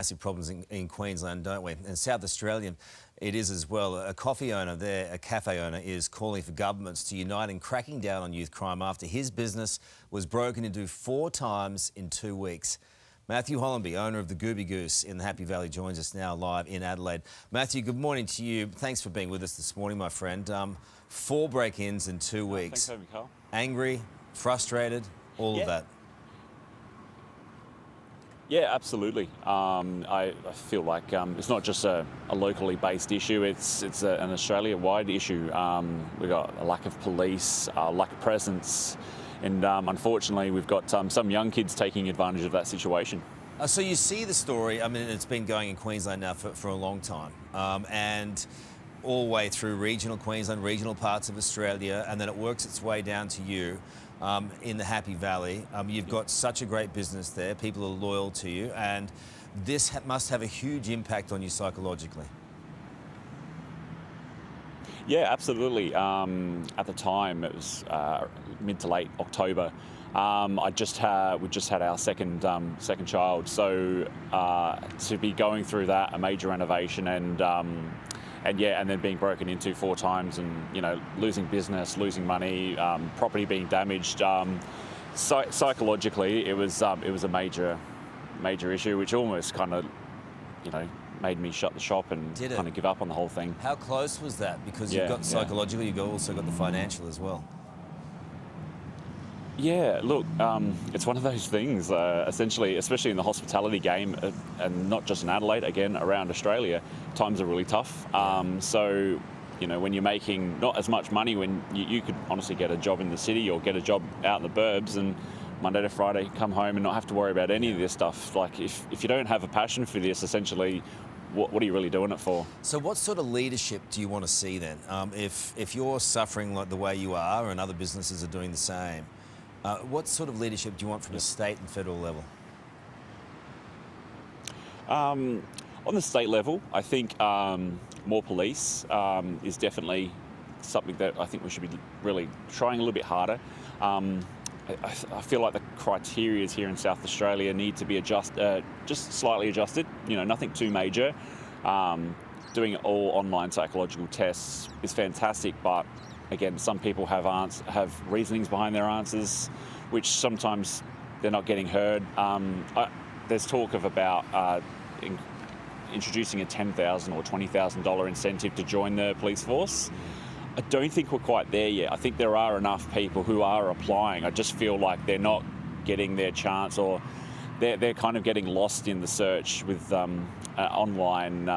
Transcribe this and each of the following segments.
Massive problems in Queensland, don't we? And South Australian, it is as well. A coffee owner there, a cafe owner, is calling for governments to unite in cracking down on youth crime after his business was broken into 4 times in 2 weeks. Matthew Hollenby, owner of the Gooby Goose in the Happy Valley, joins us now live in Adelaide. Matthew, good morning to you. Thanks for being with us this morning, my friend. 4 break-ins in 2 weeks. Thanks for having me, Carl. Angry, frustrated, all of that. Yeah, absolutely. I feel like it's not just a locally based issue, it's an Australia-wide issue. We've got a lack of police, lack of presence, and unfortunately we've got some young kids taking advantage of that situation. So you see the story, I mean, it's been going in Queensland now for a long time, and all the way through regional Queensland, regional parts of Australia, and then it works its way down to you. In the Happy Valley. You've got such a great business there, people are loyal to you, and this must have a huge impact on you psychologically. Yeah, absolutely. At the time, it was mid to late October. We just had our second child, so to be going through that, a major renovation, and then being broken into 4 times, and losing business, losing money, property being damaged. Psychologically, it was a major issue, which almost kind of made me shut the shop and kind of give up on the whole thing. How close was that? Because you've got psychological, you've also got the financial as well. Yeah, look, it's one of those things, essentially, especially in the hospitality game, and not just in Adelaide, again, around Australia, times are really tough. So, when you're making not as much money, when you could honestly get a job in the city or get a job out in the burbs and Monday to Friday come home and not have to worry about any of this stuff. Like, if you don't have a passion for this, essentially, what are you really doing it for? So what sort of leadership do you want to see then? If you're suffering like the way you are and other businesses are doing the same, what sort of leadership do you want from a state and federal level? On the state level, I think more police is definitely something that I think we should be really trying a little bit harder. I feel like the criteria here in South Australia need to be just slightly adjusted, nothing too major. Doing all online psychological tests is fantastic, but again, some people have reasonings behind their answers, which sometimes they're not getting heard. There's talk of about introducing a $10,000 or $20,000 incentive to join the police force. I don't think we're quite there yet. I think there are enough people who are applying. I just feel like they're not getting their chance, or they're kind of getting lost in the search with online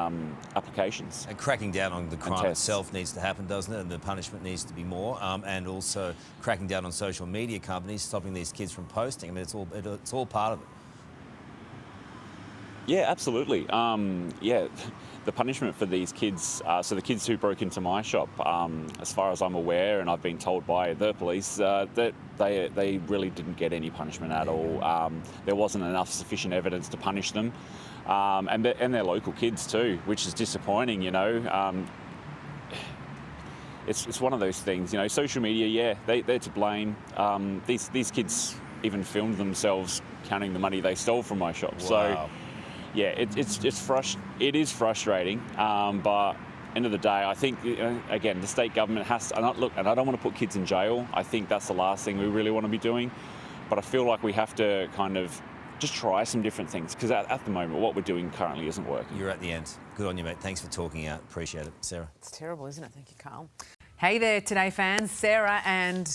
applications. And cracking down on the crime itself needs to happen, doesn't it? And the punishment needs to be more. And also cracking down on social media companies, stopping these kids from posting. I mean, it's all part of it. Yeah, absolutely. The punishment for these kids, so the kids who broke into my shop, as far as I'm aware, and I've been told by the police, that they really didn't get any punishment at all. There wasn't enough sufficient evidence to punish them. And they're local kids too, which is disappointing, It's one of those things, social media, they're to blame. These kids even filmed themselves counting the money they stole from my shop. Wow. So, yeah, it is frustrating, but end of the day, I think, again, the state government has to, and I don't want to put kids in jail. I think that's the last thing we really want to be doing, but I feel like we have to kind of just try some different things, because at the moment, what we're doing currently isn't working. You're at the end. Good on you, mate. Thanks for talking out. Appreciate it. Sarah? It's terrible, isn't it? Thank you, Carl. Hey there, Today fans. Sarah and...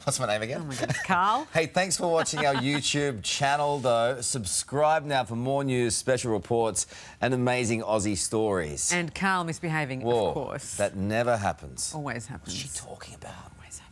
What's my name again? Oh my goodness, Carl. Hey, thanks for watching our YouTube channel, though. Subscribe now for more news, special reports, and amazing Aussie stories. And Carl misbehaving, Whoa, of course. That never happens. Always happens. What's she talking about? Always happens.